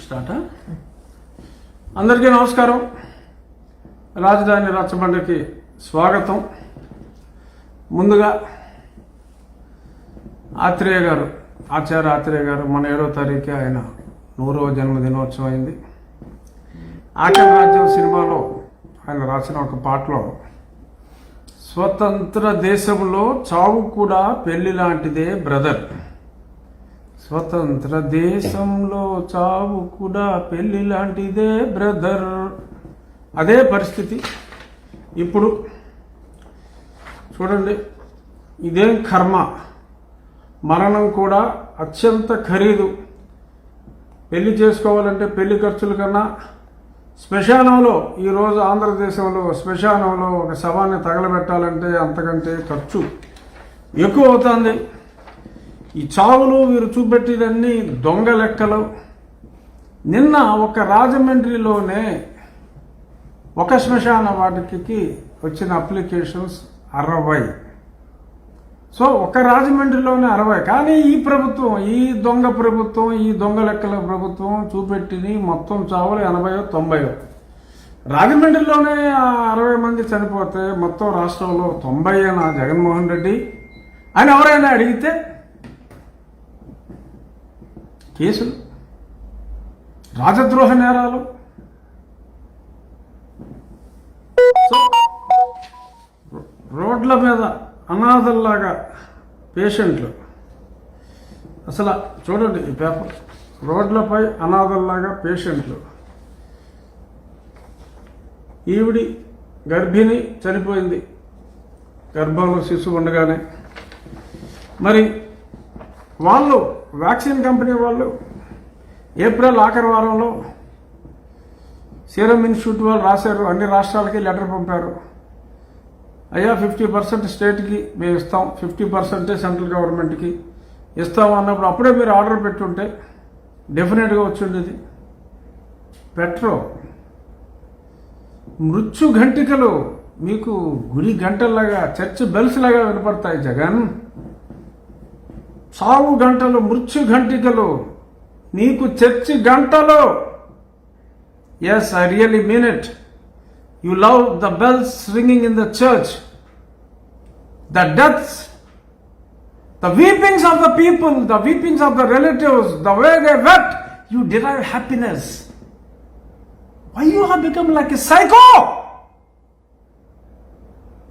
స్టార్టా? అందరికీ నమస్కారం. రాజధాని రచ్చబండకి స్వాగతం. ముందుగా ఆత్రేయ గారు, ఆచార్య ఆత్రేయ గారు మన 7వ తారీఖు ఆయన 100వ జన్మదినోత్సవం అయింది. ఆఖరి రాజ్యం సినిమాలో ఆయన రాసిన ఒక పాటలో, స్వతంత్ర దేశంలో చావు కూడా పెళ్లి లాంటిదే బ్రదర్, స్వతంత్ర దేశంలో చావు కూడా పెళ్లి లాంటిదే బ్రదర్. అదే పరిస్థితి ఇప్పుడు. చూడండి, ఇదేం కర్మ, మరణం కూడా అత్యంత ఖరీదు. పెళ్లి చేసుకోవాలంటే పెళ్లి ఖర్చుల కన్నా శ్మశానంలో, ఈరోజు ఆంధ్రదేశంలో శ్మశానంలో ఒక శవాన్ని తగలబెట్టాలంటే అంతకంటే ఖర్చు ఎక్కువ అవుతుంది. ఈ చావులు వీరు చూపెట్టినన్ని దొంగ లెక్కలు. నిన్న ఒక రాజమండ్రిలోనే ఒక శ్మశాన వాటికి వచ్చిన అప్లికేషన్స్ 60. సో ఒక రాజమండ్రిలోనే 60. కానీ ఈ ప్రభుత్వం, ఈ దొంగ ప్రభుత్వం, ఈ దొంగ లెక్కల ప్రభుత్వం చూపెట్టిని మొత్తం చావులు 80-90. రాజమండ్రిలోనే 60 మంది చనిపోతే మొత్తం రాష్ట్రంలో 90 జగన్మోహన్ రెడ్డి అని ఎవరైనా అడిగితే కేసులు, రాజద్రోహ నేరాలు. సో రోడ్ల మీద అనాథల్లాగా పేషెంట్లు, అసలు చూడండి ఈ పేపర్, రోడ్లపై అనాథల్లాగా పేషెంట్లు. ఈవిడి గర్భిణి చనిపోయింది, గర్భంలో శిశువు ఉండగానే. మరి వాళ్ళు వ్యాక్సిన్ కంపెనీ వాళ్ళు ఏప్రిల్ ఆఖరి వారంలో సీరం ఇన్స్టిట్యూట్ వాళ్ళు రాశారు, అన్ని రాష్ట్రాలకి లెటర్ పంపారు. అయ్యా 50% స్టేట్కి మేము ఇస్తాం, 50% సెంట్రల్ గవర్నమెంట్కి ఇస్తాం అన్నప్పుడు అప్పుడే మీరు ఆర్డర్ పెట్టుంటే డెఫినెట్గా వచ్చిండేది. పెట్రో మృత్యు ఘంటికలు మీకు గుడి గంటల్లాగా, చర్చ్ బెల్స్ లాగా వినపడతాయి జగన్. చావు గంటలు, మృత్యు ఘంటికలు నీకు చర్చి గంటలు. Yes, I really mean it. You love the bells ringing in the church, the deaths, the weepings of the people, the weepings of the relatives, the way they wept, you derive happiness. Why you have become like a psycho?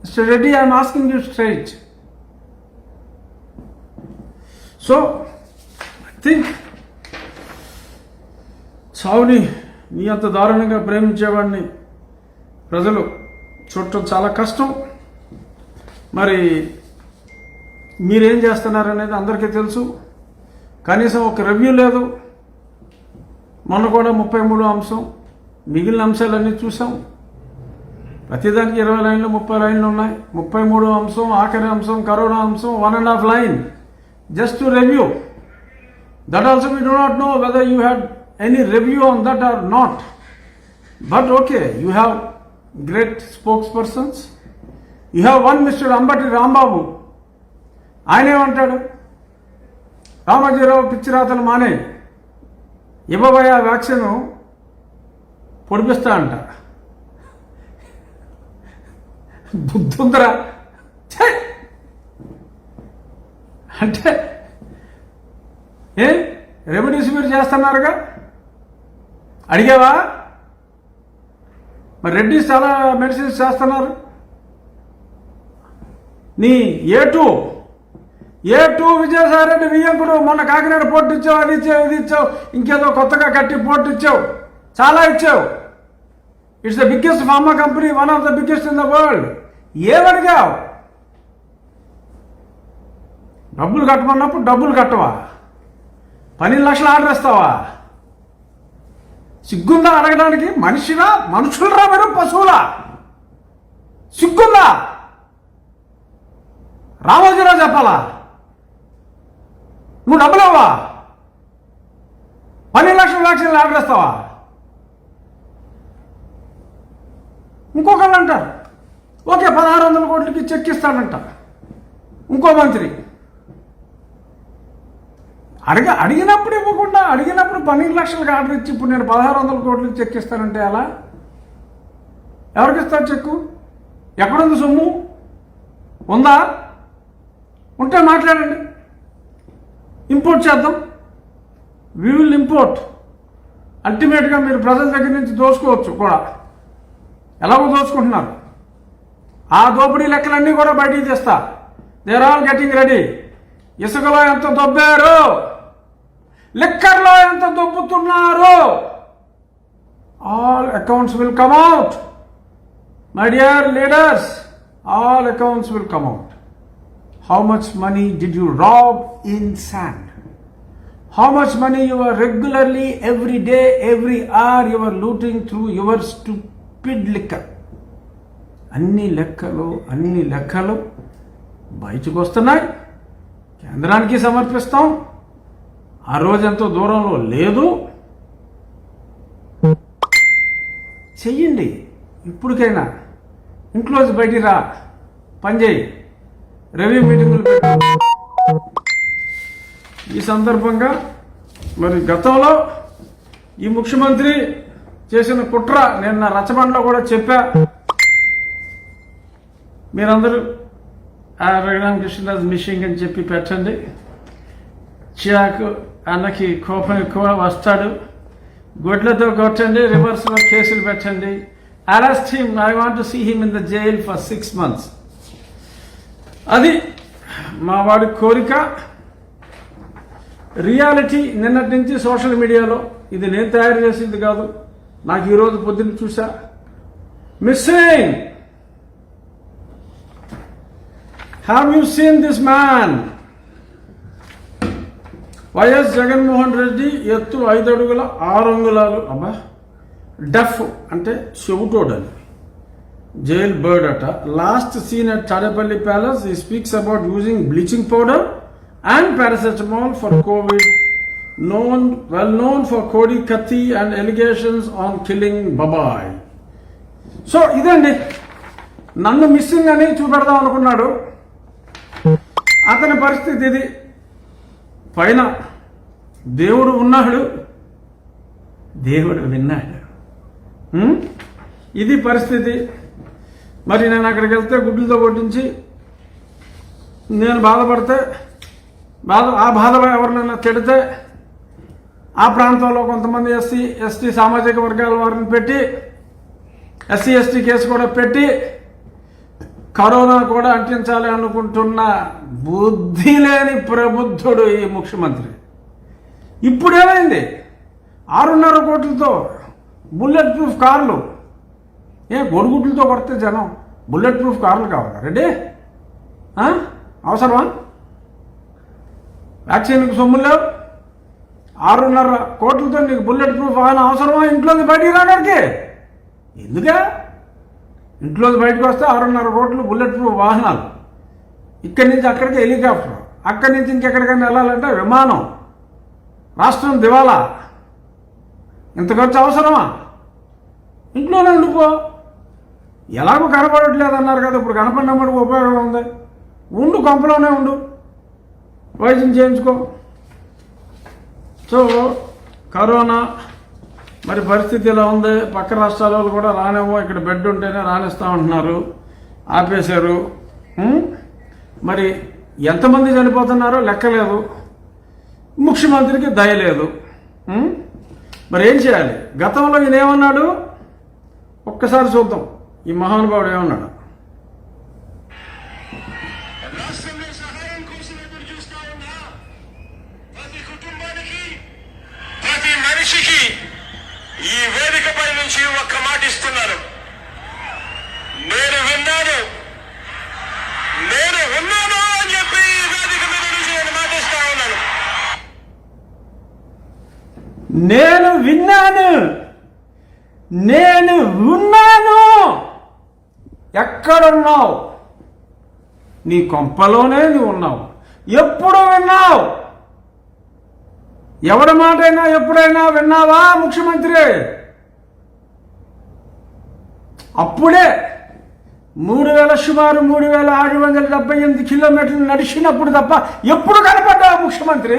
Mr. Reddy, I am asking you straight. So, I think చావుని నీ అంత దారుణంగా ప్రేమించేవాడిని ప్రజలు చూడటం చాలా కష్టం. మరి మీరేం చేస్తున్నారనేది అందరికీ తెలుసు. కనీసం ఒక రివ్యూ లేదు. మొన్న కూడా 33 అంశం, మిగిలిన అంశాలన్నీ చూసాం. ప్రతిదానికి 20 లైన్లు 30 లైన్లు ఉన్నాయి. 33 అంశం, ఆఖరి అంశం కరోనా అంశం 1.5 line just to review. That also we do not know whether you had any review on that or not. But okay, you have great spokespersons. You have one Mr. Ambati Rambabu. ఆయన ఏమంటాడు? రామజీరావు పిచ్చి రాతలు మానే, ఇవ్వబోయే vaccine పొడిపిస్తా అంట. బుద్ధుందరా అంటే remedies మీరు చేస్తున్నారుగా, అడిగావా? మరి రెడ్డిస్ చాలా మెడిసిన్స్ చేస్తున్నారు. నీ ఏ2 విజయసాయి రెడ్డి వియ్యంకుడు మొన్న కాకినాడ పోర్టు ఇచ్చావు, అది ఇచ్చావు, ఇది ఇచ్చావు, ఇంకేదో కొత్తగా కట్టి పోర్టు ఇచ్చావు, చాలా ఇచ్చావు. It's the biggest pharma company, one of the biggest in the world. ఏమడిగావు? డబ్బులు కట్టమన్నప్పుడు డబ్బులు కట్టవా? 12 లక్షలు ఆర్డర్ ఇస్తావా? సిగ్గుందా అడగడానికి? మనుషులరా మీరు, పశువులా? సిగ్గుందా? రామోజీరావు చెప్పాలా? నువ్వు డబ్బులేవా? 12 లక్షల వ్యాక్సిన్లు ఆర్డర్ ఇస్తావా? ఇంకొకళ్ళు అంటారు ఓకే 1600 కోట్లకి చెక్ ఇస్తాడంట ఇంకో మంత్రి. అడిగినప్పుడు ఇవ్వకుండా, అడిగినప్పుడు 12 లక్షలకు ఆర్డర్ ఇచ్చి ఇప్పుడు నేను 1600 కోట్లకి చెక్ ఇస్తానంటే ఎలా? ఎవరికి ఇస్తారు చెక్కు? ఎక్కడుంది సొమ్ము? ఉందా? ఉంటే మాట్లాడండి, ఇంపోర్ట్ చేద్దాం. We will import. అల్టిమేట్గా మీరు ప్రజల దగ్గర నుంచి దోచుకోవచ్చు కూడా, ఎలాగో దోచుకుంటున్నారు. ఆ దోపిడీ లెక్కలన్నీ కూడా బయటికి తెస్తా. They're all getting ready. ఇసుకలో ఎంత దొబ్బారు, లిక్కర్లో ఎంత దొబ్బుతున్నారు, all accounts will come out. My dear leaders, all accounts will come out. How much money did you rob in sand? How much money you are regularly, every day, every hour you are looting through your stupid liquor? అన్ని లెక్కలు బయటకు వస్తున్నాయి. కేంద్రానికి సమర్పిస్తాం. ఆ రోజు ఎంతో దూరంలో లేదు. చెయ్యండి. ఇప్పటికైనా ఇంట్లోంచి బయటికి రా, పని చేయి, రివ్యూ మీటింగులు పెట్టు. ఈ సందర్భంగా మరి గతంలో ఈ ముఖ్యమంత్రి చేసిన కుట్ర నేను నా రచబండలో కూడా చెప్పా. మీరందరూ ఆ రఘురామ కృష్ణరాజు మిషింగ్ అని చెప్పి పెట్టండి. చిరాకు అన్నకి కోపం ఎక్కువ, వస్తాడు, గొడ్లతో కొట్టండి, రివర్స్లో కేసులు పెట్టండి. Arrest him, I want to see him in the jail for 6 months. అది మా వాడి కోరిక. రియాలిటీ నిన్నటి నుంచి సోషల్ మీడియాలో, ఇది నేను తయారు చేసింది కాదు, నాకు ఈరోజు పొద్దున్న చూసా. Missing. Have you seen this man? YS Jaganmohan Reddy ఎత్తు 5 అడుగుల 6 అంగుళాలు. అబ్బా, డఫ్ అంటే చెవుటోడని, జైల్ బర్డ్ అట. Last seen at Tadepalli palace, he speaks about using bleaching powder and paracetamol for COVID, well known for Kodi Kathi and allegations on killing Babai. So ఇదండి, నన్ను missing అని చూపెడదాం అనుకున్నాడు. అతని పరిస్థితి ఇది. పైన దేవుడు ఉన్నాడు, దేవుడు విన్నాడు. ఇది పరిస్థితి. మరి నేను అక్కడికి వెళ్తే గుడ్లతో కొట్టించి నేను బాధపడితే, ఆ బాధ ఎవరినైనా తిడితే, ఆ ప్రాంతంలో కొంతమంది ఎస్సీ ఎస్టీ సామాజిక వర్గాల వారిని పెట్టి ఎస్సీ ఎస్టీ కేసు కూడా పెట్టి కరోనా కూడా అంటించాలి అనుకుంటున్న బుద్ధి లేని ప్రబుద్ధుడు ఈ ముఖ్యమంత్రి. ఇప్పుడేమైంది? 6.5 కోట్లతో బుల్లెట్ ప్రూఫ్ కార్లు. గొడుగుడ్లతో కొడితే జనం బుల్లెట్ ప్రూఫ్ కార్లు కావాలా? రెడీ? అవసరమా? వ్యాక్సిన్కి సొమ్ము లేవు. 6.5 కోట్లతో నీకు బుల్లెట్ ప్రూఫ్ వాహనం అవసరమా? ఇంట్లోంచి బయటికి రావడానికి ఎందుకే? ఇంట్లోంచి బయటకు వస్తే 6.5 కోట్లు బుల్లెట్ ప్రూఫ్ వాహనాలు. ఇక్కడి నుంచి అక్కడికి హెలికాప్టర్, అక్కడి నుంచి ఇంకెక్కడికైనా వెళ్ళాలంటే విమానం. రాష్ట్రం దివాలా. ఇంత ఖర్చు అవసరమా? ఇంట్లోనే ఉండిపో. ఎలాగో కనపడట్లేదు అన్నారు కదా, ఇప్పుడు కనపడినప్పుడు ఉపయోగం ఉంది. ఉండు, కొంపలోనే ఉండు, వైద్యం చేయించుకో. సో కరోనా మరి పరిస్థితి ఇలా ఉంది. పక్క రాష్ట్రాల వాళ్ళు కూడా రానేమో, ఇక్కడ బెడ్ ఉంటేనే రానిస్తా ఉంటున్నారు, ఆపేశారు. మరి ఎంతమంది చనిపోతున్నారో లెక్కలేదు. ముఖ్యమంత్రికి దయలేదు. మరి ఏం చేయాలి? గతంలో ఈయన ఏమన్నాడు ఒక్కసారి చూద్దాం. ఈ మహానుభావుడు ఏమన్నాడు? రాష్ట్రంలో సహాయం కోసం ఎదురు చూస్తా ఉన్నా ప్రతి కుటుంబానికి, ప్రతి మనిషికి ఈ వేదికపై నుంచి ఒక్క మాట ఇస్తున్నాను. నేను విన్నాను అని చెప్పి ఈ వేదిక మీద నుంచి నేను మాటిస్తా ఉన్నాను. నేను ఉన్నాను. ఎక్కడున్నావు? నీ కొంపలోనే నువ్వు ఉన్నావు. ఎప్పుడు విన్నావు? ఎవరి మాటైనా ఎప్పుడైనా విన్నావా ముఖ్యమంత్రి? అప్పుడే సుమారు 3678 కిలోమీటర్లు నడిచినప్పుడు తప్ప ఎప్పుడు కనపడ్డావు ముఖ్యమంత్రి?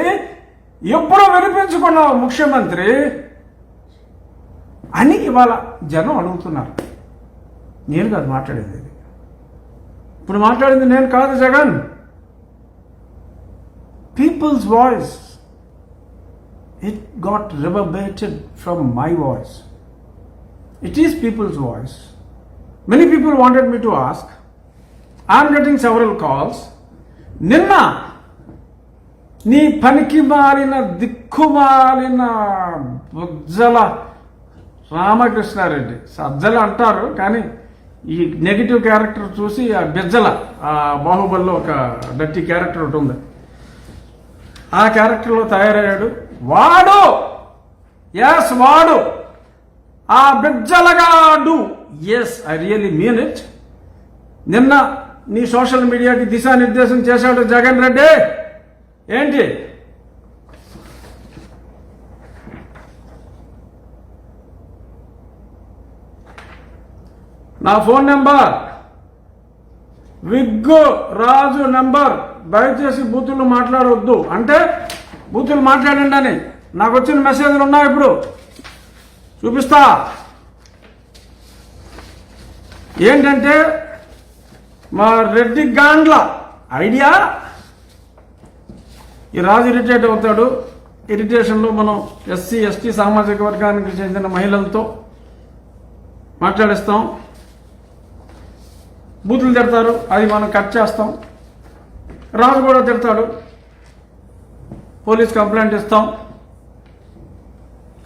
ఎప్పుడో వినిపించుకున్న ముఖ్యమంత్రి అని ఇవాళ జనం అడుగుతున్నారు. నేను కాదు మాట్లాడేది, ఇప్పుడు మాట్లాడింది నేను కాదు, Jagan. People's voice, it got reverberated from my voice. It is people's voice. Many people wanted me to ask. I am getting several calls. నిన్న నీ పనికి మారిన దిక్కుమాలిన బుజ్జల రామకృష్ణారెడ్డి, సజ్జల అంటారు కానీ ఈ నెగిటివ్ క్యారెక్టర్ చూసి ఆ బిజ్జల, ఆ బాహుబలిలో ఒక డట్టి క్యారెక్టర్ ఒకటి ఉంది, ఆ క్యారెక్టర్లో తయారయ్యాడు వాడు. ఎస్, వాడు ఆ బిజ్జలగాడు. Yes, I really mean it. నిన్న నీ సోషల్ మీడియాకి దిశానిర్దేశం చేశాడు జగన్ రెడ్డి. ఏంటి? నా ఫోన్ నెంబర్ విగ్గు రాజు నెంబర్, దయచేసి బూతులు మాట్లాడవద్దు అంటే బూతులు మాట్లాడండి అని నాకు వచ్చిన మెసేజ్లు ఉన్నాయి. ఇప్పుడు చూపిస్తా. ఏంటంటే మా రెడ్డి గాండ్ల ఐడియా. ఈ రాజు ఇరిటేట్ అవుతాడు. ఇరిటేషన్లో మనం ఎస్సీ ఎస్టీ సామాజిక వర్గానికి చెందిన మహిళలతో మాట్లాడిస్తాం. బూతులు తిడతారు, అది మనం కట్ చేస్తాం. రాజు కూడా తిడతాడు, పోలీస్ కంప్లైంట్ ఇస్తాం.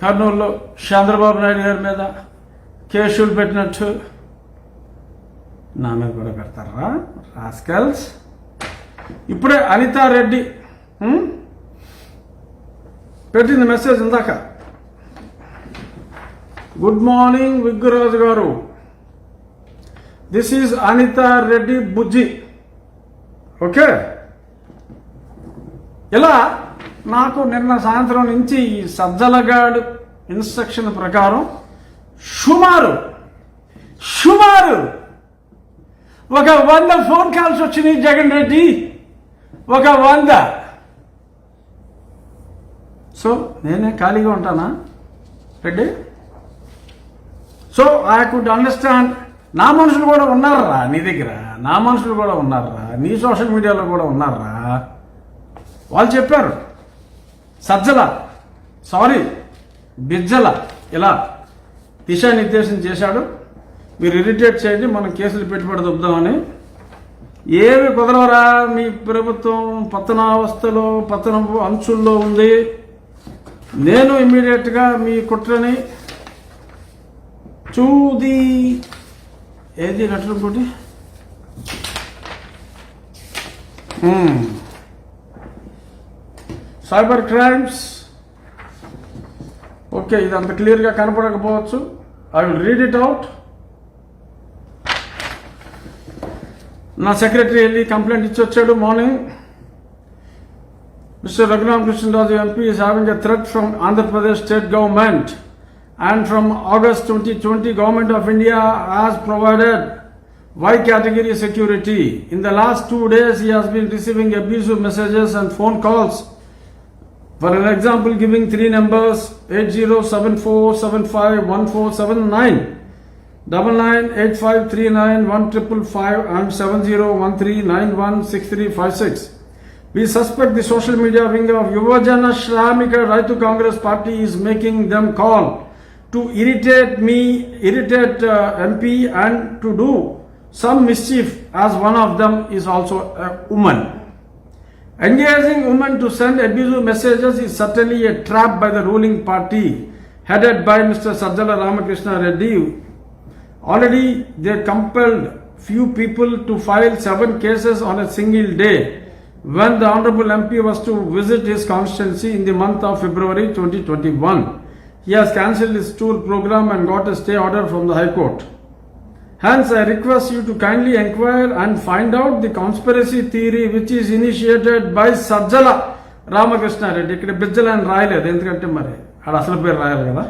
కర్నూలులో చంద్రబాబు నాయుడు గారి మీద కేసులు పెట్టినట్టు నా మీద కూడా పెడతారా రాస్కల్స్. ఇప్పుడే అనితారెడ్డి పెట్టింది మెసేజ్ ఇందాక. గుడ్ మార్నింగ్ విగ్గురాజు గారు, this is Anitha Reddy Bujji. Okay, ఇలా నాకు నిన్న సాయంత్రం నుంచి ఈ సజ్జలగాడు ఇన్స్ట్రక్షన్ ప్రకారం సుమారు 100 ఫోన్ కాల్స్ వచ్చినాయి జగన్ రెడ్డి, 100. సో నేనే ఖాళీగా ఉంటానా Reddy? So I could understand. నా మనుషులు కూడా ఉన్నారా నీ దగ్గర, నా మనుషులు కూడా ఉన్నారా నీ సోషల్ మీడియాలో కూడా ఉన్నారా? వాళ్ళు చెప్పారు సజ్జల, సారీ బిజ్జల ఇలా దిశానిర్దేశం చేశాడు, మీరు ఇరిటేట్ చేయండి, మనం కేసులు పెట్టుబడి దొబ్బుదామని. ఏమి కుదరవరా, మీ ప్రభుత్వం పతనావస్థలో, పతనపు అంచుల్లో ఉంది. నేను ఇమ్మీడియట్గా మీ కుట్రని చూది ఏది లెటర్ ఇంకోటి సైబర్ క్రైమ్స్. ఓకే, ఇది అంత క్లియర్గా కనపడకపోవచ్చు. I will read it out. నా సెక్రటరీ వెళ్ళి కంప్లైంట్ ఇచ్చి వచ్చాడు morning. Mr. Raghuram Krishnaraju MP is having a threat from Andhra Pradesh state government, and from August 2020 Government of India has provided Y category security. In the last 2 days he has been receiving abusive messages and phone calls. For an example, giving 3 numbers 8074751479, 9985391555 and 7013916356. We suspect the social media wing of Yuvajana Shramika Raitu Congress Party is making them call to irritate MP and to do some mischief, as one of them is also a woman. Engaging women to send abusive messages is certainly a trap by the ruling party headed by Mr. Sajjala Ramakrishna Reddy. Already they compelled few people to file 7 cases on a single day when the Honorable MP was to visit his constituency in the month of February 2021. He has cancelled his tour program and got a stay order from the High Court. Hence, I request you to kindly inquire and find out the conspiracy theory which is initiated by Sajjala Ramakrishna Reddy. ఇక్కడ బిజ్జల అని రాయలేదు, ఎందుకంటే మరి ఆడ అసలు పేరు రాయాలి కదా.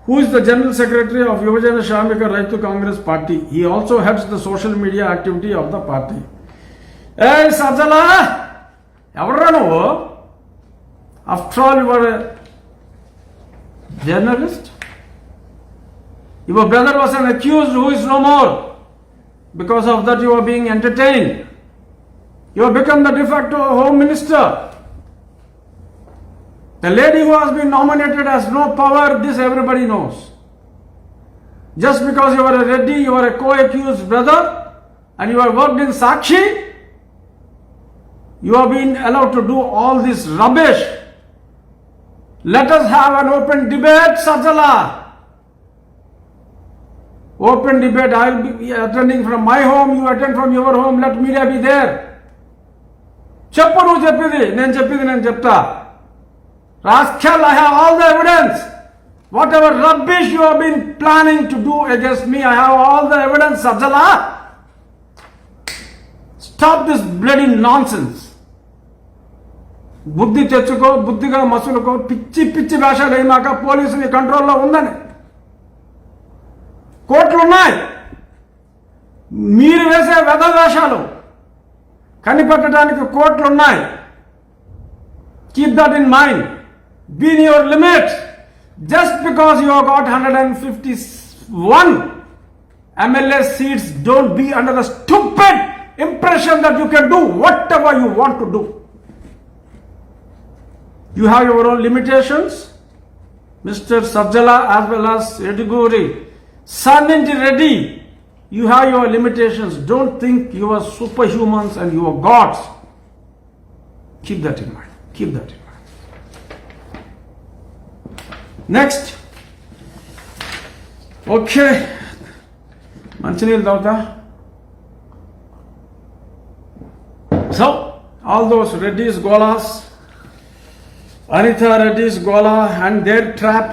Who is the General Secretary of Yuvajana Shramika Raitu Congress Party. He also heads the social media activity of the party. ఏ సజ్జల, ఎవడరా నువ్వు? After all, you are a journalist. Your brother was an accused who is no more. Because of that, you are being entertained. You have become the de facto home minister. The lady who has been nominated has no power, this everybody knows. Just because you are a Reddy, you are a co-accused brother, and you have worked in Sakshi, you have been allowed to do all this rubbish. Let us have an open debate, Sajjala. Open debate, I will be attending from my home, you attend from your home, let media be there. చెప్పు నువ్వు చెప్పింది నేను చెప్తా. Rascal, I have all the evidence. Whatever rubbish you have been planning to do against me, I have all the evidence, Sajjala. Stop this bloody nonsense. బుద్ధి తెచ్చుకో, బుద్ధిగా మసులుకో, పిచ్చి వేషాలు అయినాక పోలీసు నీ కంట్రోల్లో ఉందని. కోర్టులు ఉన్నాయి, మీరు వేసే వెధ వేషాలు కనిపెట్టడానికి కోర్టులు ఉన్నాయి. Keep that in mind. Be in your limits. Just because you have got 151 MLA seats, don't be under the stupid impression that you can do whatever you want to do. You have your own limitations, Mr. Sajjala as well as Eduguri. Saninji Reddy, you have your limitations. Don't think you are superhumans and you are gods. Keep that in mind. Keep that in mind. Next. Okay. Manchiniil తాగుతా. So, all those Reddy's Golas, Anitha Reddy's Gola and their trap,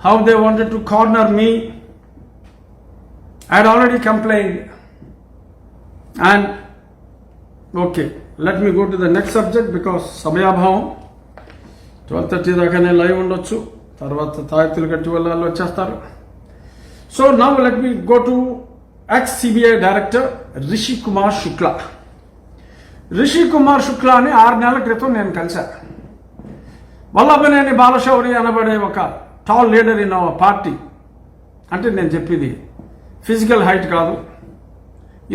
how they wanted to corner me. I had already complained. And, okay, let me go to the next subject because Samayabhavam. 12:30 దాకా నేను live ఉండొచ్చు, తర్వాత తాయెత్తులు కట్టి వాళ్ళు వచ్చేస్తారు. So now let me go to ex CBI director Rishi Kumar Shukla. Rishi Kumar శుక్లాని 6 నెలల క్రితం నేను కలిశాను. వల్లభనేని బాలశౌరి అనబడే ఒక tall leader in our party. అంటే నేను చెప్పేది ఫిజికల్ హైట్ కాదు,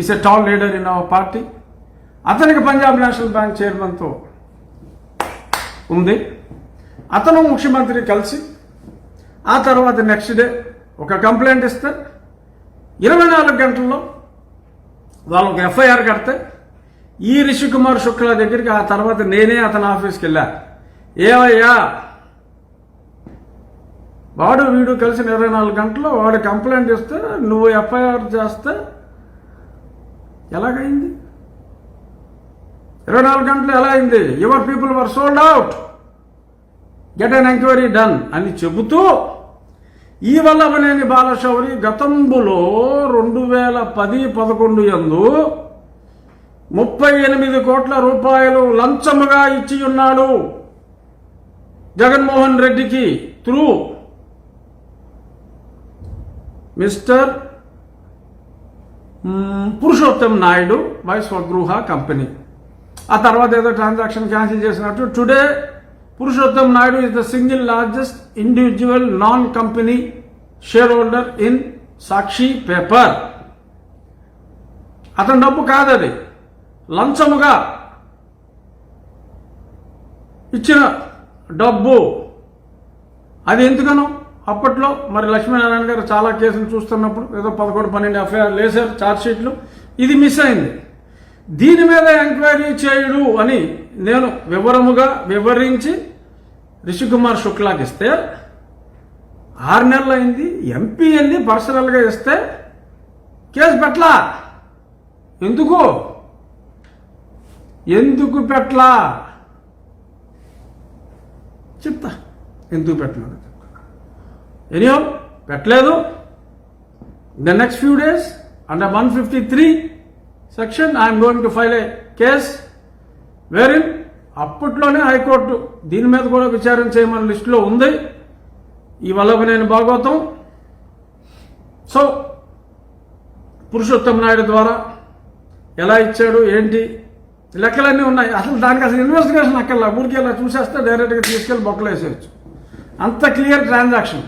is a tall leader in our party. అతనికి పంజాబ్ నేషనల్ బ్యాంక్ చైర్మన్తో ఉంది. అతను ముఖ్యమంత్రి కలిసి ఆ తర్వాత నెక్స్ట్ డే ఒక కంప్లైంట్ ఇస్తే 24 గంటల్లో వాళ్ళు ఒక ఎఫ్ఐఆర్ కడితే ఈ రిషి కుమార్ శుక్లా దగ్గరికి ఆ తర్వాత నేనే అతని ఆఫీస్కి వెళ్ళా. ఏవయ్యా, వాడు వీడు కలిసి 24 గంటల్లో వాడు కంప్లైంట్ ఇస్తే నువ్వు ఎఫ్ఐఆర్ చేస్తే ఎలాగైంది? 24 గంటలు ఎలా అయింది? Your people were sold out, get an enquiry done అని చెబుతూ ఈ వల్లభనేని బాలశౌరి గతంలో 2010-11 యందు 38 కోట్ల రూపాయలు లంచముగా ఇచ్చి ఉన్నాడు జగన్మోహన్ రెడ్డికి through mister Purushottam Naidu by Swagruha company. ఆ తర్వాత ఏదో ట్రాన్సాక్షన్ క్యాన్సిల్ చేసినట్టు. Today Purushottam Naidu is the single largest individual non-company shareholder in Sakshi paper. అతని డబ్బు కాదది, లంచముగా ఇచ్చిన డబ్బు. అది ఎందుకనో అప్పట్లో మరి లక్ష్మీనారాయణ గారు చాలా కేసులు చూస్తున్నప్పుడు ఏదో 11-12 ఎఫ్ఐఆర్ లేసారు, ఛార్జ్షీట్లు. ఇది మిస్ అయింది. దీని మీద ఎంక్వైరీ చేయుడు అని నేను వివరముగా వివరించి రిషి కుమార్ శుక్లాకి ఇస్తే 6 నెలలు అయింది. ఎంపీ వెళ్ళి పర్సనల్గా ఇస్తే కేసు పెట్టలా. ఎందుకు పెట్టలా చెప్తా. ఎందుకు పెట్టలేదు ఎనియో పెట్టలేదు. The next few days under 153 section I'm going to file A case wherein అప్పట్లోనే హైకోర్టు దీని మీద కూడా విచారణ చేయమని లిస్టులో ఉంది. ఈ వల్లభనేని భాగవతం. సో పురుషోత్తం నాయుడు ద్వారా ఎలా ఇచ్చాడు ఏంటి లెక్కలన్నీ ఉన్నాయి. అసలు దానికి అసలు ఇన్వెస్టిగేషన్ అక్కర్లా, ఊరికి ఇలా చూసేస్తే డైరెక్ట్గా తీసుకెళ్ళి బొక్కలు వేసేయచ్చు. అంత క్లియర్ ట్రాన్సాక్షన్.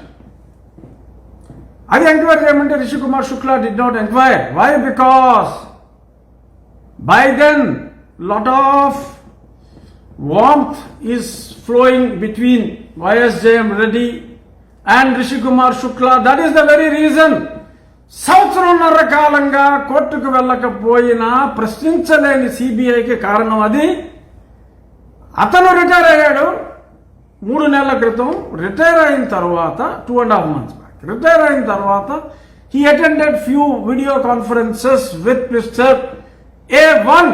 అది ఎంక్వైరీ చేయమంటే Rishi Kumar Shukla did not enquire. Why? Because by then lot of warmth is flowing between YSJM Reddy and Rishi Kumar Shukla. That is the very reason సంవత్సరంన్నర కాలంగా కోర్టుకు వెళ్ళకపోయినా ప్రశ్నించలేని సిబిఐకి కారణం అది. అతను రిటైర్ అయ్యాడు 3 నెలల క్రితం. రిటైర్ అయిన తర్వాత 2.5 months back రిటైర్ అయిన తర్వాత he attended few video conferences with Mr. A1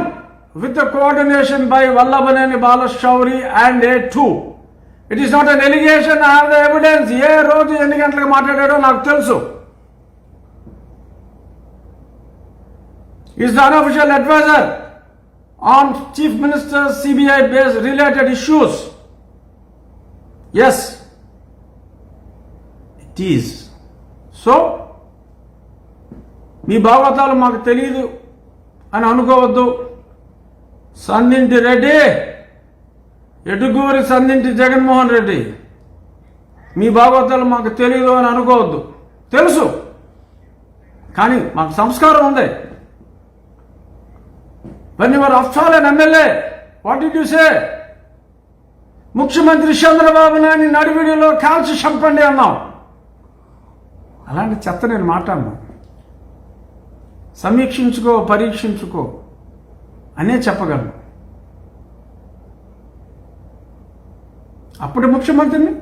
with the coordination by Vallabhaneni Balashauri and A2. It is not an allegation, I have the evidence. ఏ రోజు ఎన్ని గంటలకు మాట్లాడాడో నాకు తెలుసు. He is the unofficial advisor on Chief Minister's CBI based related issues. Yes, it is. So, మీ భాగవతాలు మాకు తెలియదు అని అనుకోవద్దు. సందింటి రెడ్డి, ఎటుగూరి సందింటి జగన్మోహన్ రెడ్డి, మీ భాగవతాలు మాకు తెలియదు అని అనుకోవద్దు. తెలుసు, కానీ మాకు సంస్కారం ఉంది. When you were after all an MLA, what did you say? ముఖ్యమంత్రి చంద్రబాబు నాయుడు నడివిడిలో కాల్చి చంపండి అన్నాం. అలాంటి చెత్త నేను మాట్లాడను. సమీక్షించుకో, పరీక్షించుకో అనే చెప్పగలను. అప్పుడు ముఖ్యమంత్రిని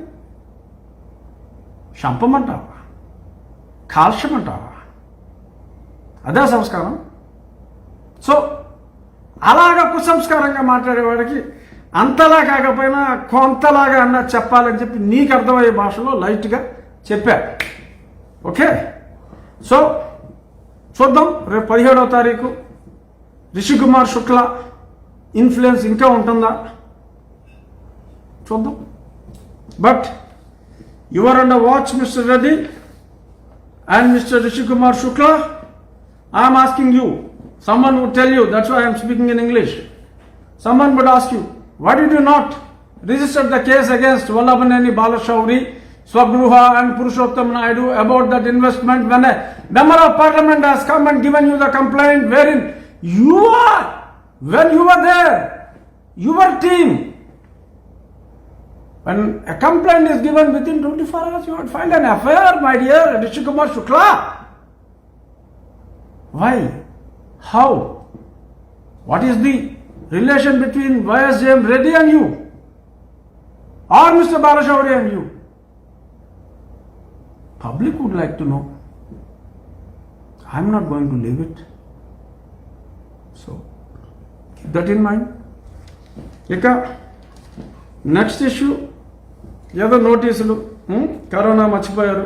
చంపమంటావా, కాల్చమంటావా? అదే సంస్కారం. సో అలాగా కుసంస్కారంగా మాట్లాడేవాడికి అంతలా కాకపోయినా కొంతలాగా అన్నా చెప్పాలని చెప్పి నీకు అర్థమయ్యే భాషలో లైట్గా చెప్పా. ఓకే, సో చూద్దాం రేపు 17వ తారీఖు రిషి కుమార్ శుక్లా ఇన్ఫ్లుయెన్స్ ఇంకా ఉంటుందా చూద్దాం. But you are under watch mister Reddy and mister Rishi Kumar Shukla. I'm asking you, someone would tell you, that's why I am speaking in English. Someone would ask you, why did you not register the case against Vallabhaneni Balashauri, Swagruha and Purushottam Naidu about that investment when a member of parliament has come and given you the complaint wherein you are, when you were there, your team, when a complaint is given within 24 hours, you would file an FIR, my dear Rishi Kumar Shukla. Why? How? What is the relation between YSJM Reddy and you? Or Mr. Balashauri and you? Public would like to know. I am not going to leave it. So, keep that in mind. ఇక next issue ఏదో నోటీసులు. Corona మర్చిపోయారు,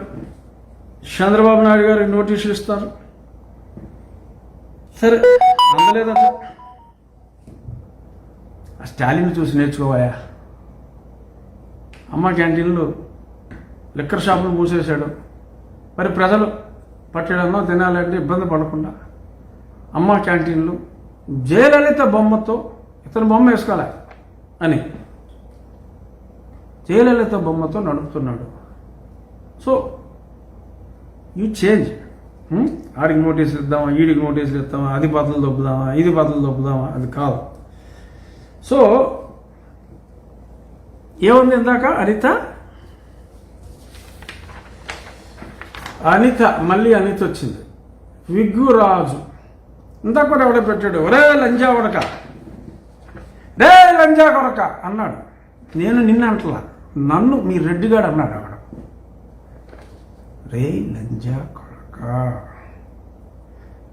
చంద్రబాబు నాయుడు గారికి నోటీసులు ఇస్తారు. సరే అందలేదట. ఆ స్టాలిన్ చూసి నేర్చుకోవాయా. అమ్మ క్యాంటీన్లు లిక్కర్ షాపులు మూసేశాడు. మరి ప్రజలు పట్టడంలో తినాలంటే ఇబ్బంది పడకుండా అమ్మ క్యాంటీన్లు జయలలిత బొమ్మతో, ఇతను బొమ్మ వేసుకోలే అని జయలలిత బొమ్మతో నడుపుతున్నాడు. So you change. ఆడికి నోటీసులు ఇద్దామా, ఈడికి నోటీసులు ఇద్దామా, అది బదులు దొబ్బుదామా, ఇది బదులు దొబ్బుదామా, అది కాదు. సో ఏముంది ఇందాక అనిత మళ్ళీ అనిత వచ్చింది. విగ్గురాజు ఇందాక కూడా ఎవడో పెట్టాడు, ఒరే లంజా కొడక, రే లంజా కొడక అన్నాడు. నేను నిన్న అంటలా, నన్ను మీ రెడ్డిగాడు అన్నాడు. అక్కడ రే లంజా కొడక,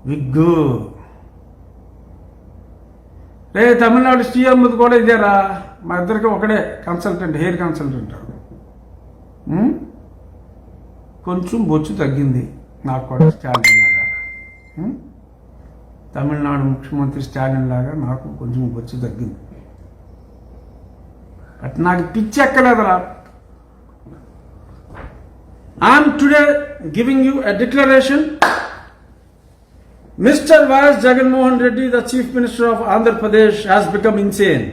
విగ్గు, రే తమిళనాడు సీఎం కూడా ఇదేరా, మా ఇద్దరికి ఒకడే కన్సల్టెంట్, హెయిర్ కన్సల్టెంట్. కొంచెం బొచ్చు తగ్గింది నాకు కూడా, స్టాలిన్ లాగా. తమిళనాడు ముఖ్యమంత్రి స్టాలిన్ లాగా నాకు కొంచెం బొచ్చు తగ్గింది. బట్ నాకు పిచ్చి ఎక్కలేదురా. I'm today giving you a declaration Mr. Vyas Jaganmohan Reddy, the Chief Minister of Andhra Pradesh, has become insane.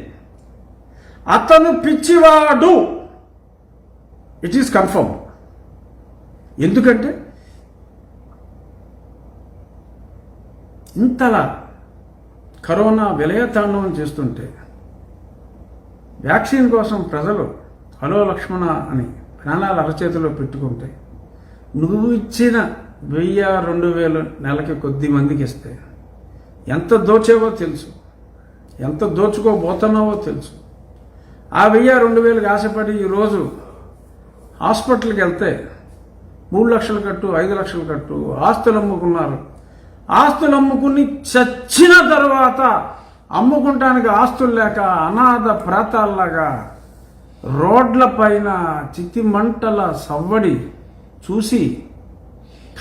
అతను పిచ్చివాడు. It is confirm. ఎందుకంటే ఇంతలా కరోనా విలయతాండవం చేస్తుంటే వ్యాక్సిన్ కోసం ప్రజలు హలో లక్ష్మణ అని ప్రాణాలు అరచేతిలో పెట్టుకుంటే నువ్వు ఇచ్చిన 1000-2000 నెలకి కొద్ది మందికి ఇస్తే ఎంత దోచేవో తెలుసు, ఎంత దోచుకోబోతున్నావో తెలుసు. ఆ 1000-2000కి ఆశపడి ఈరోజు హాస్పిటల్కి వెళ్తే 3 లక్షలు కట్టు, 5 లక్షలు కట్టు, ఆస్తులు అమ్ముకున్నారు. ఆస్తులు అమ్ముకుని చచ్చిన తర్వాత అమ్ముకుంటానికి ఆస్తులు లేక అనాథ ప్రాతాల్లాగా రోడ్ల పైన చితి మంటల సవ్వడి చూసి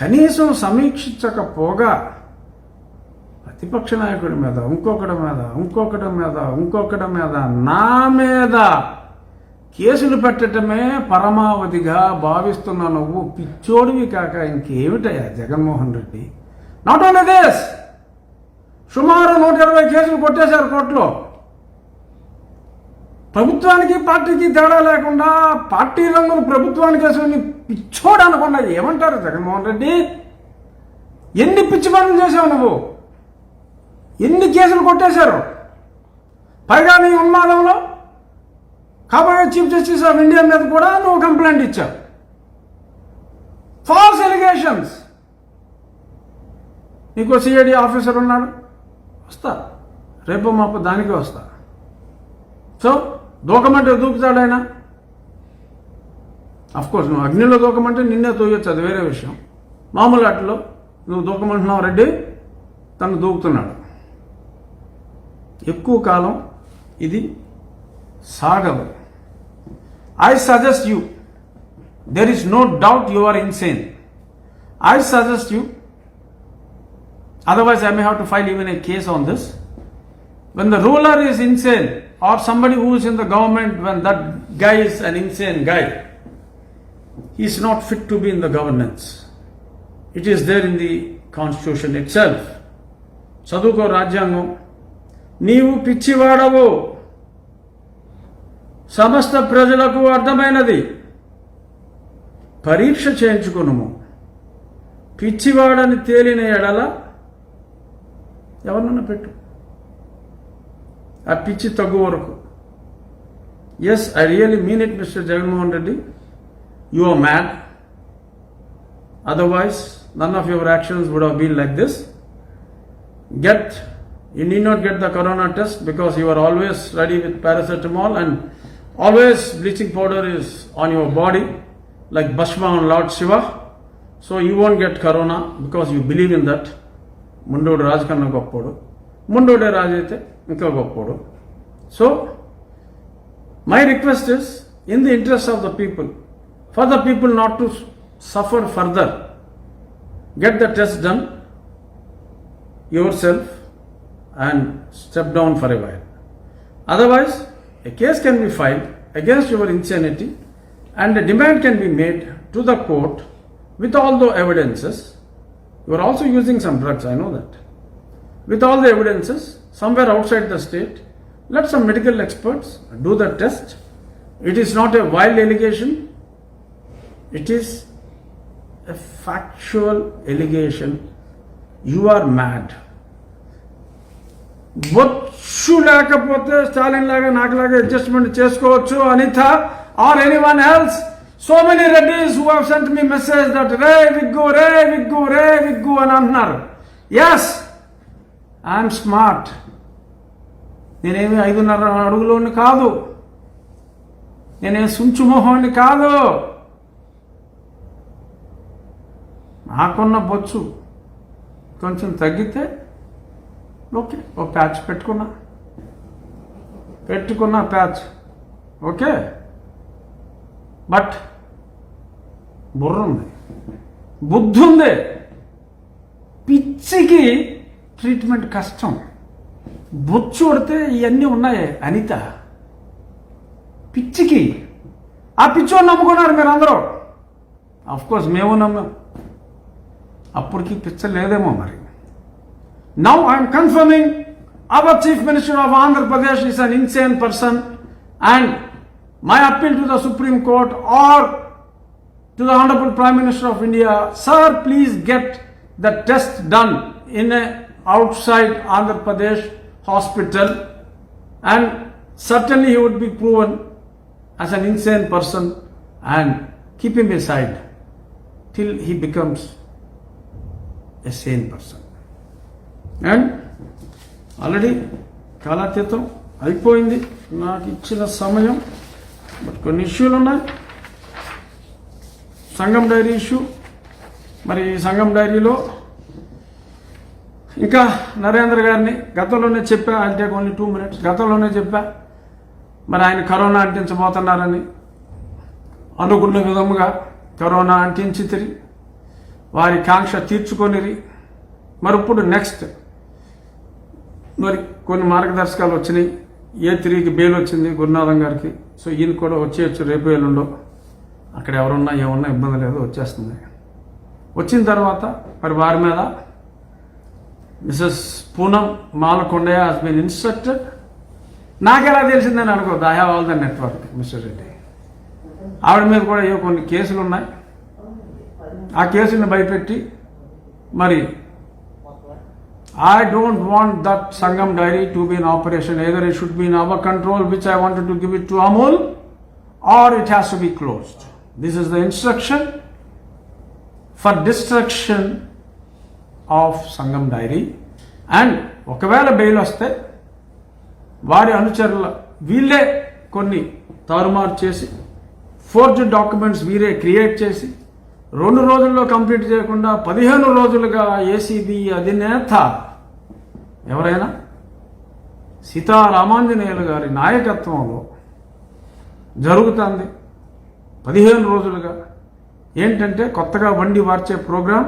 కనీసం సమీక్షించకపోగా ప్రతిపక్ష నాయకుడి మీద ఇంకొకటి మీద నా మీద కేసులు పెట్టడమే పరమావధిగా భావిస్తున్న నువ్వు పిచ్చోడివి కాక ఇంకేమిటయ్యా Jaganmohan Reddy. Not only this, సుమారు 120 కేసులు కొట్టేశారు కోర్టులో. ప్రభుత్వానికి పార్టీకి తేడా లేకుండా పార్టీ రంగులు ప్రభుత్వానికి వేసుకుని పిచ్చోడు అనకుండా ఏమంటారు జగన్మోహన్ రెడ్డి? ఎన్ని పిచ్చి పనులు చేసావు నువ్వు? ఎన్ని కేసులు కొట్టేశారు? పైగా నీ ఉన్మాదంలో కాబోయే చీఫ్ జస్టిస్ ఆఫ్ ఇండియా మీద కూడా నువ్వు కంప్లైంట్ ఇచ్చావు. False allegations. నీకు సిఐడి ఆఫీసర్ ఉన్నాడు, వస్తా, రేపు మాపు దానికి వస్తా. సో దూకమంటే దూకుతాడు ఆయన. అఫ్కోర్స్ నువ్వు అగ్నిలో దూకమంటే నిన్నే తోయొచ్చు, అది వేరే విషయం. మామూలు ఆటలో నువ్వు దూకమంటున్నావు రెడ్డి, తను దూకుతున్నాడు. ఎక్కువ కాలం ఇది సాగదు. I suggest you, there is no doubt you are insane. I suggest you, otherwise I may have to file even a case on this. When the ruler is insane or somebody who is in the government, when that guy is an insane guy, he is not fit to be in the governance. It is there in the constitution itself. చదువుకో రాజ్యాంగం. నీవు పిచ్చివాడవు, సమస్త ప్రజలకు అర్థమైనది. పరీక్ష చేయించుకునుము. పిచ్చివాడని తేలిన ఎడల ఎవరినన్నా పెట్టు, ఆ పిచ్చి తగ్గు వరకు. Yes, I really mean it mister Jaganmohan Reddy, you are mad. Otherwise none of your actions would have been like this. You need not get the corona test because you are always ready with paracetamol and always bleaching powder is on your body like Bhasma on Lord Shiva. So you won't get corona because you believe in that. ముండోడు రాజు కన్నా గొప్పోడు, ముండోడే రాజు అయితే ఇంకా గొప్పోడు. So my request is, in the interest of the people, for the people not to suffer further, get the test done your self and step down for a while. Otherwise, a case can be filed against your insanity and a demand can be made to the court with all the evidences. You are also using some drugs, I know that. With all the evidences, somewhere outside the state, let some medical experts do the test. It is not a wild allegation. It is a factual allegation. You are mad. బొచ్చు లేకపోతే స్టాలిన్ లాగా నాకులాగా adjustment చేసుకోవచ్చు Anitha or anyone else. So many Reddys who have sent me message that రే wig అని అంటున్నారు. Yes, I'm smart. నేనేమి 5.5 అడుగులోని కాదు, నేనేమి సుంచుమోహోని కాదు. నాకున్న బొచ్చు కొంచెం తగ్గితే ఓకే, ఓ ప్యాచ్ పెట్టుకున్నా ప్యాచ్ ఓకే. బట్ బుర్ర ఉంది, బుద్ధి ఉంది. పిచ్చికి ట్రీట్మెంట్ కష్టం. బొచ్చు కొడితే ఇవన్నీ ఉన్నాయి అనిత. పిచ్చికి ఆ పిచ్చోని నమ్ముకున్నారు మీరు అందరూ. అఫ్కోర్స్ మేము నమ్మాం. అప్పటికి పిచ్చ లేదేమో మరి. Now I am confirming our Chief Minister of Andhra Pradesh is an insane person, and my appeal to the Supreme Court or to the Honorable Prime Minister of India, sir, please get the test done in a outside Andhra Pradesh hospital, and certainly he would be proven as an insane person, and keep him aside till he becomes a sane person. And already కాలాతీతం అయిపోయింది నాకు ఇచ్చిన సమయం, but కొన్ని ఇష్యూలు ఉన్నాయి. సంఘం dairy issue, మరి సంఘం డైరీలో ఇంకా నరేంద్ర గారిని గతంలోనే చెప్పా, అంటే ఓన్లీ 2 minutes గతంలోనే చెప్పా, మరి ఆయన కరోనా అంటించబోతున్నారని. అనుకున్న విధముగా కరోనా అంటించితిరి, వారి కాంక్ష తీర్చుకొనిరి. మరి ఇప్పుడు నెక్స్ట్ మరి కొన్ని మార్గదర్శకాలు వచ్చినాయి. A3కి బెయిల్ వచ్చింది గురునాథం గారికి. సో ఈయన కూడా వచ్చేయచ్చు రేపు ఎల్లుండో. అక్కడ ఎవరున్నా ఏమన్నా ఇబ్బంది లేదు, వచ్చేస్తుంది. వచ్చిన తర్వాత మరి వారి మీద Mrs Poonam Malakondaiah has been instructed. నాకెలా తెలిసిందని అనుకోవద్దు, I have all the network mister Reddy. ఆవిడ మీద కూడా ఏవో కొన్ని కేసులు ఉన్నాయి. ఆ కేసులను భయపెట్టి మరి I don't want that Sangam dairy to be in operation. Either it should be in our control, which I wanted to give it to Amul, or it has to be closed. This is the instruction for destruction of Sangam dairy. And ఒకవేళ bail వస్తే వారి అనుచరుల వీళ్ళే కొన్ని తారుమారు చేసి forged documents వీరే create చేసి 2 రోజుల్లో కంప్లీట్ చేయకుండా 15 రోజులుగా ఏసీబీ అధినేత ఎవరైనా సీతారామాంజనేయులు గారి నాయకత్వంలో జరుగుతుంది. 15 రోజులుగా ఏంటంటే కొత్తగా వండి వార్చే ప్రోగ్రాం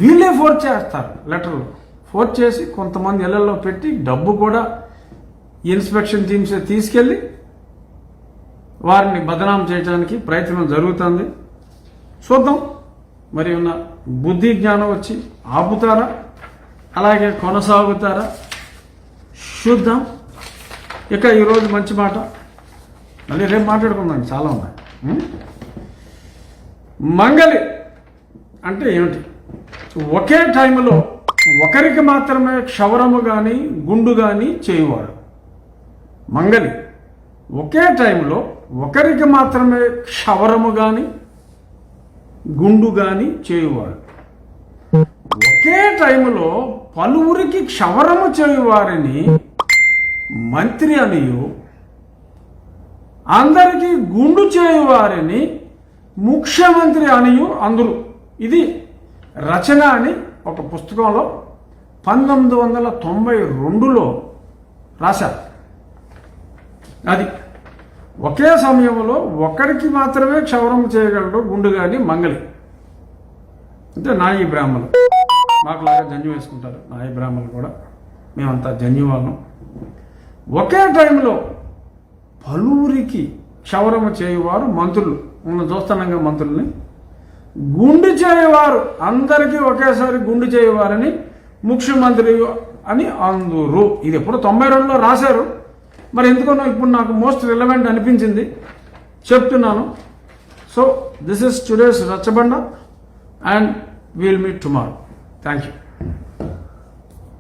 వీళ్ళే ఫోర్స్ చేస్తారు. లెటర్లు ఫోర్స్ చేసి కొంతమంది ఇళ్లలో పెట్టి డబ్బు కూడా ఇన్స్పెక్షన్ టీమ్సే తీసుకెళ్ళి వారిని బదనాం చేయడానికి ప్రయత్నం జరుగుతుంది. చూద్దాం మరి ఉన్న బుద్ధి జ్ఞానం వచ్చి ఆపుతారా, అలాగే కొనసాగుతారా చూద్దాం. ఇక ఈరోజు మంచి మాట, మళ్ళీ రేపు మాట్లాడుకుందాం, చాలా ఉన్నాయి. మంగలి అంటే ఏమిటి? ఒకే టైంలో ఒకరికి మాత్రమే క్షవరము కానీ గుండు కానీ చేయువాడు. మంగలి ఒకే టైంలో ఒకరికి మాత్రమే క్షవరము కానీ గుండు కానీ చేయువాడు. ఒకే టైంలో పలువురికి క్షవరము చేయువారిని మంత్రి అనియు, అందరికీ గుండు చేయువారిని ముఖ్యమంత్రి అనియు అందరూ. ఇది రచన అని ఒక పుస్తకంలో 1992లో రాశారు. అది ఒకే సమయంలో ఒకరికి మాత్రమే క్షవరం చేయగలడు గుండు కానీ మంగలి. అంటే నాయి బ్రాహ్మణులు మాకులాగా జన్యు వేసుకుంటారు. నాయి బ్రాహ్మణులు కూడా మేమంతా జన్యు వాళ్ళం. ఒకే టైంలో పలువురికి క్షవరము చేయువారు మంత్రులు, మనం చూస్తున్నాంగా మంత్రుల్ని. గుండు చేయవారు అందరికీ ఒకేసారి గుండు చేయవారని ముఖ్యమంత్రి అని అందరూ. ఇది ఎప్పుడు 92లో రాశారు. మరి ఎందుకనో ఇప్పుడు నాకు మోస్ట్ రిలవెంట్ అనిపించింది, చెప్తున్నాను. So this is today's Rachabanda, and wheel meet tomorrow. Thank you.